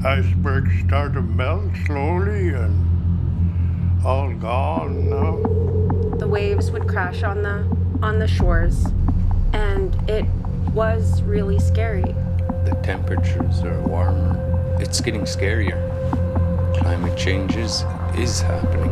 Icebergs start to melt slowly and all gone now. The waves would crash on the shores, and it was really scary. The temperatures are warmer. It's getting scarier. Climate change is happening.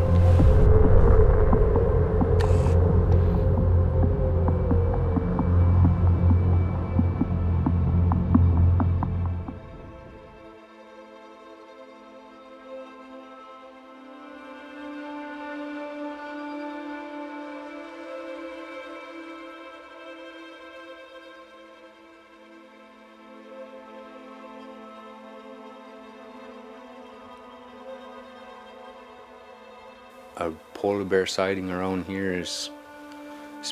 A polar bear sighting around here is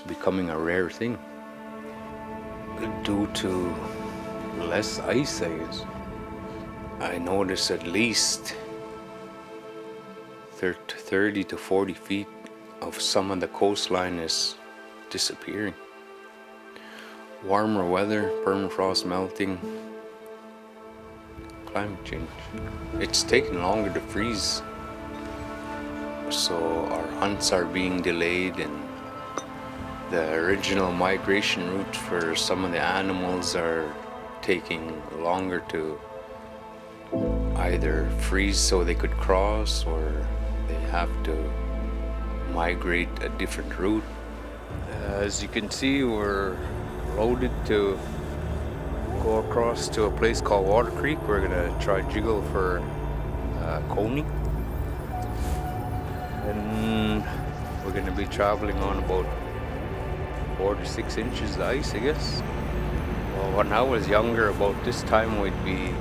becoming a rare thing due to less ice, I guess. I notice at least 30 to 40 feet of some of the coastline is disappearing. Warmer weather, permafrost melting, climate change. It's taking longer to freeze. So our hunts are being delayed, and the original migration route for some of the animals are taking longer to either freeze so they could cross, or they have to migrate a different route. As you can see, we're loaded to go across to a place called Water Creek. We're gonna try jiggle for coney. And we're going to be traveling on about 4 to 6 inches of ice, I guess. Well, when I was younger, about this time we'd be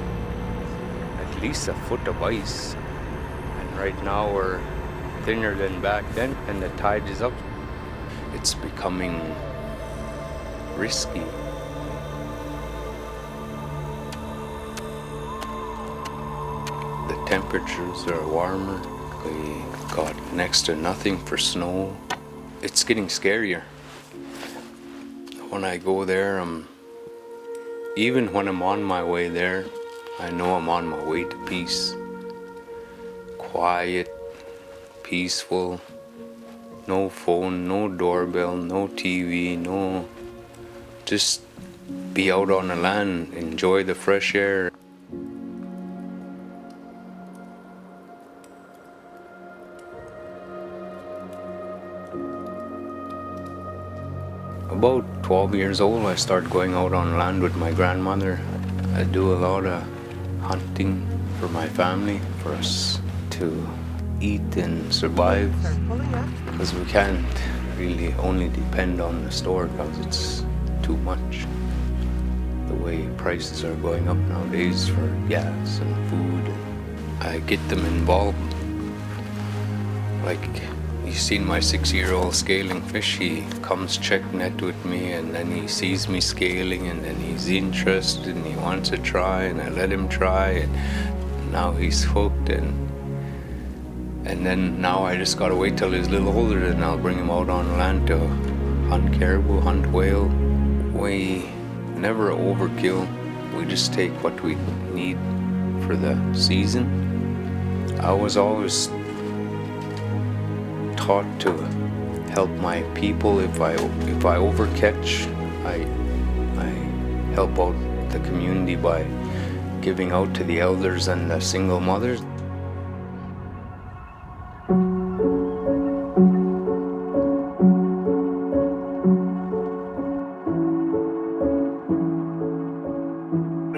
at least a foot of ice. And right now we're thinner than back then, and the tide is up. It's becoming risky. The temperatures are warmer. We got next to nothing for snow. It's getting scarier. When I go there, even when I'm on my way there, I know I'm on my way to peace. Quiet, peaceful, no phone, no doorbell, no TV, no... Just be out on the land, enjoy the fresh air. About 12 years old, I started going out on land with my grandmother. I do a lot of hunting for my family, for us to eat and survive. Because we can't really only depend on the store, because it's too much. The way prices are going up nowadays for gas and food. I get them involved. Like, you've seen my 6-year-old scaling fish. He comes check net with me, and then he sees me scaling, and then he's interested and he wants to try, and I let him try, and now he's hooked. And then now I just gotta wait till he's a little older, and I'll bring him out on land to hunt caribou, hunt whale. We never overkill. We just take what we need for the season. I was always taught to help my people. If I overcatch, I help out the community by giving out to the elders and the single mothers.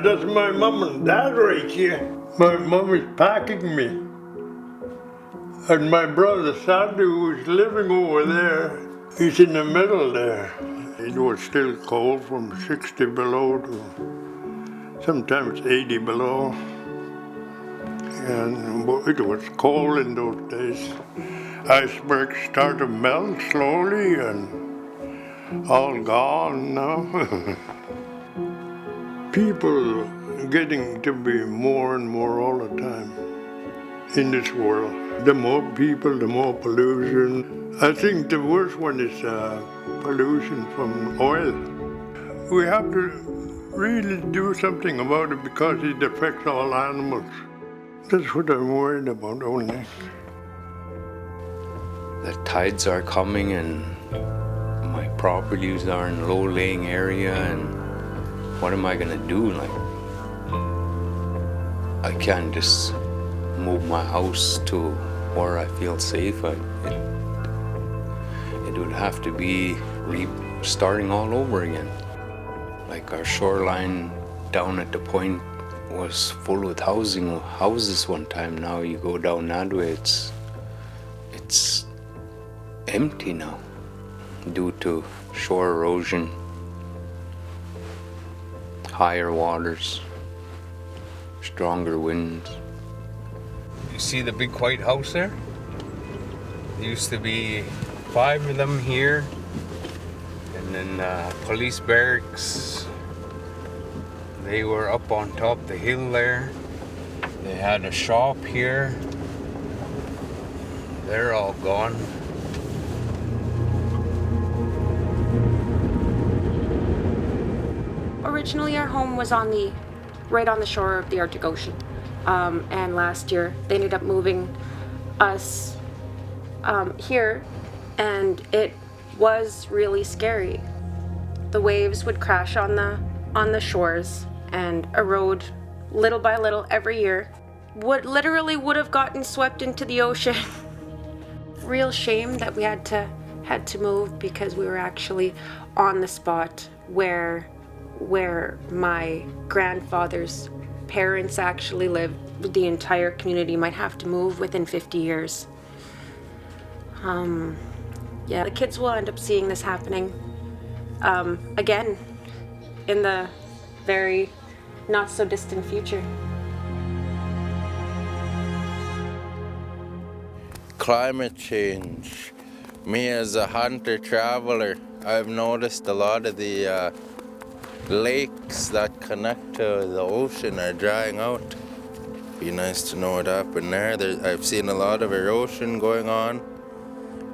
That's my mom and dad right here. My mom is packing me. And my brother Sandy, who's living over there, he's in the middle there. It was still cold, from 60 below to sometimes 80 below. And it was cold in those days. Icebergs start to melt slowly and all gone now. People getting to be more and more all the time in this world. The more people, the more pollution. I think the worst one is pollution from oil. We have to really do something about it because it affects all animals. That's what I'm worried about only. The tides are coming and my properties are in low-laying area, and what am I gonna do? Like, I can't just move my house to where I feel safe. It would have to be starting all over again. Like our shoreline down at the point was full with houses one time. Now you go down that way, it's empty now due to shore erosion, higher waters, stronger winds. You see the big white house there? There used to be 5 of them here, and then police barracks. They were up on top the hill there. They had a shop here. They're all gone. Originally, our home was right on the shore of the Arctic Ocean. And last year, they ended up moving us here, and it was really scary. The waves would crash on the shores and erode little by little every year. Would have gotten swept into the ocean. Real shame that we had to move, because we were actually on the spot where my grandfather's parents actually lived. The entire community might have to move within 50 years. The kids will end up seeing this happening again in the very not so distant future. Climate change. Me as a hunter traveler, I've noticed a lot of the lakes that connect to the ocean are drying out. Be nice to know what happened there. I've seen a lot of erosion going on.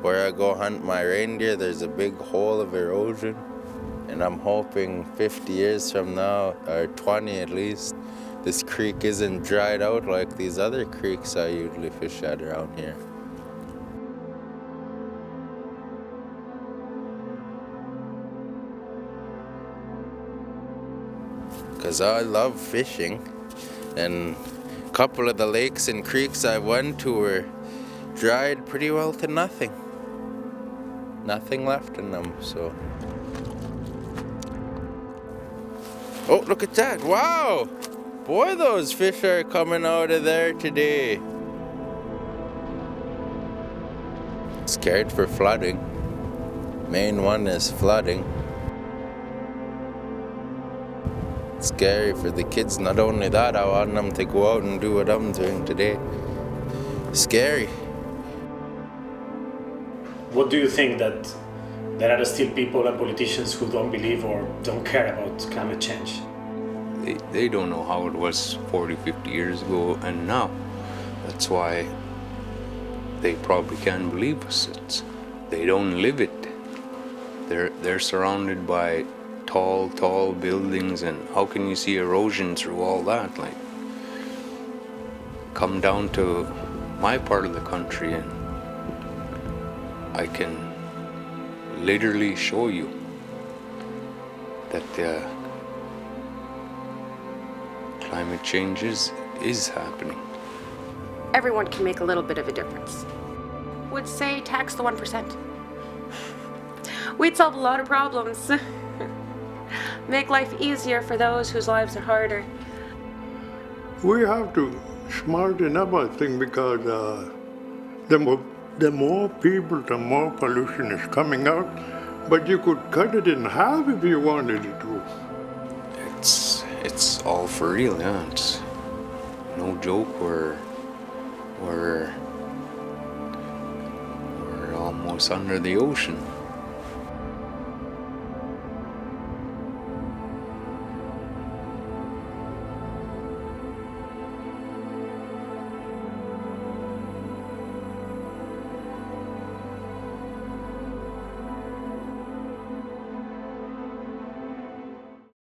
Where I go hunt my reindeer, there's a big hole of erosion. And I'm hoping 50 years from now, or 20 at least, this creek isn't dried out like these other creeks I usually fish at around here. Because I love fishing, and a couple of the lakes and creeks I went to were dried pretty well to nothing. Nothing left in them, so. Oh, look at that, wow! Boy, those fish are coming out of there today. Scared for flooding. Main one is flooding. Scary for the kids. Not only that, I want them to go out and do what I'm doing today. Scary. What do you think, that there are still people and politicians who don't believe or don't care about climate change? They don't know how it was 40, 50 years ago and now. That's why they probably can't believe us. They don't live it. They're surrounded by tall buildings, and how can you see erosion through all that? Like, come down to my part of the country and I can literally show you that climate change is happening. Everyone can make a little bit of a difference. Would say tax the 1%. We'd solve a lot of problems. Make life easier for those whose lives are harder. We have to smarten up, I think, because the more people, the more pollution is coming out. But you could cut it in half if you wanted it to. It's all for real, yeah. It's no joke. We're almost under the ocean.